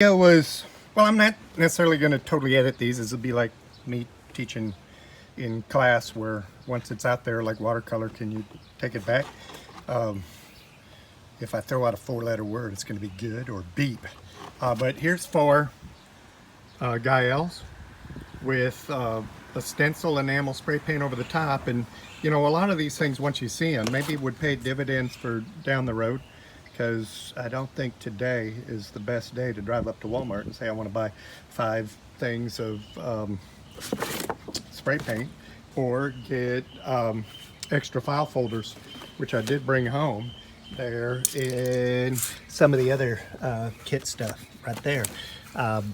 It was, well, I'm not necessarily going to totally edit these. This will be like me teaching in class where once it's out there, like watercolor, can you take it back? If I throw out a 4-letter word, it's going to be good or beep. But here's 4 Gaels with a stencil enamel spray paint over the top. And, you know, a lot of these things, once you see them, maybe would pay dividends for down the road. Because I don't think today is the best day to drive up to Walmart and say I want to buy 5 things of spray paint or get extra file folders, which I did bring home there in some of the other kit stuff right there. And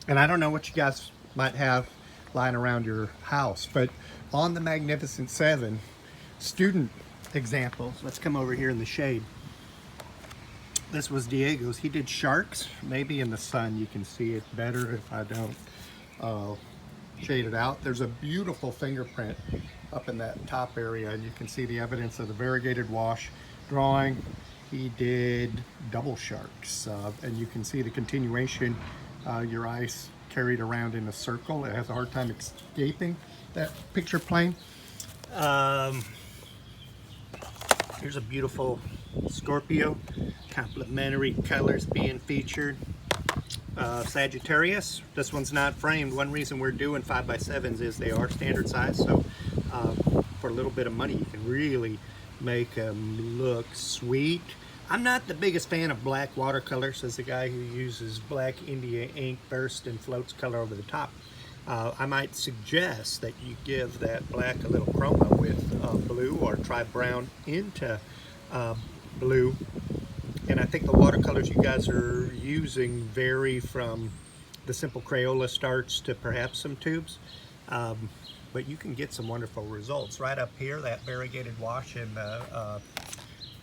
I don't know what you guys might have lying around your house, but on the Magnificent 7 student examples, let's come over here in the shade. This was Diego's. He did sharks. Maybe in the sun you can see it better if I don't shade it out. There's a beautiful fingerprint up in that top area, and you can see the evidence of the variegated wash drawing. He did double sharks, and you can see the continuation. Your eyes carried around in a circle. It has a hard time escaping that picture plane. Here's a beautiful Scorpio, complementary colors being featured. Sagittarius, this one's not framed. One reason we're doing 5x7s is they are standard size, so for a little bit of money you can really make them look sweet. I'm not the biggest fan of black watercolor, says the guy who uses black India ink burst and floats color over the top. I might suggest that you give that black a little chroma with blue, or try brown into blue. And I think the watercolors you guys are using vary from the simple Crayola starts to perhaps some tubes. But you can get some wonderful results. Right up here, that variegated wash and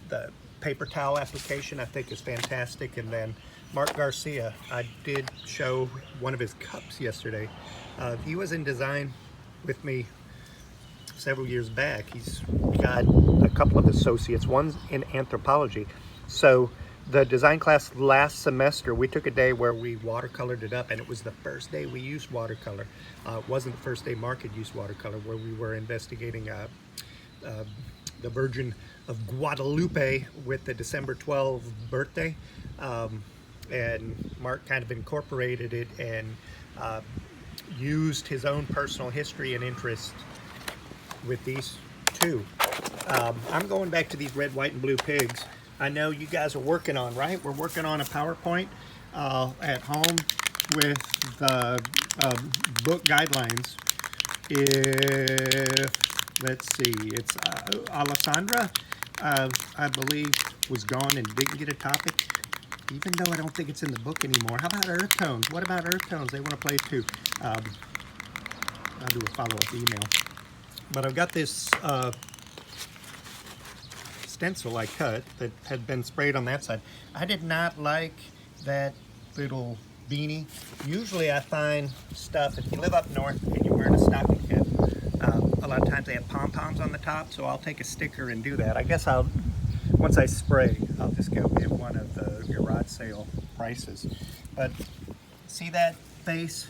the paper towel application I think is fantastic. And then Mark Garcia, I did show one of his cups yesterday. He was in design with me several years back. He's got a couple of associates, one's in anthropology. So the design class last semester, we took a day where we watercolored it up, and it was the first day we used watercolor. It wasn't the first day Mark had used watercolor, where we were investigating the Virgin of Guadalupe with the December 12 birthday. And Mark kind of incorporated it and used his own personal history and interest with these two. I'm going back to these red, white, and blue pigs. I know you guys are working on, right? We're working on a PowerPoint at home with the book guidelines. If, let's see, it's Alessandra, I believe, was gone and didn't get a topic, even though I don't think it's in the book anymore. How about earth tones? What about earth tones? They want to play too. I'll do a follow-up email. But I've got this stencil I cut that had been sprayed on that side. I did not like that little beanie. Usually I find stuff, if you live up north and you're wearing a stocking cap, a lot of times they have pom-poms on the top, so I'll take a sticker and do that. I guess once I spray, I'll just go get one of the garage sale prices. But see that face?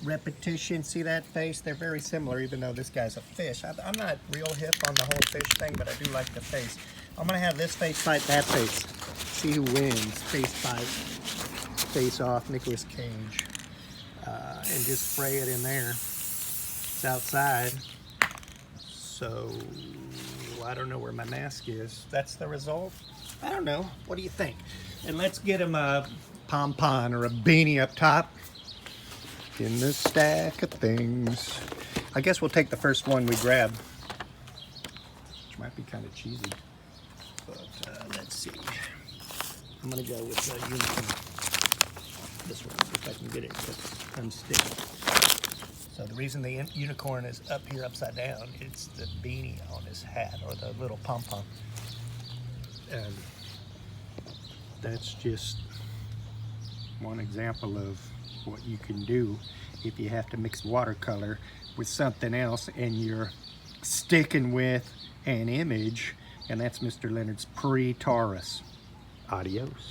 Repetition, see that face? They're very similar, even though this guy's a fish. I'm not real hip on the whole fish thing, but I do like the face. I'm gonna have this face fight that face. See who wins. Face fight. Face off, Nicolas Cage. And just spray it in there. It's outside. So I don't know where my mask is. That's the result? I don't know. What do you think? And let's get him a pom-pom or a beanie up top in the stack of things. I guess we'll take the first one we grab, which might be kind of cheesy, but let's see. I'm gonna go with the unicorn. This one, if I can get it to unstick. So the reason the unicorn is up here upside down, it's the beanie on his hat, or the little pom-pom. And that's just one example of what you can do if you have to mix watercolor with something else and you're sticking with an image, and that's Mr. Leonard's pre-Taurus. Adios.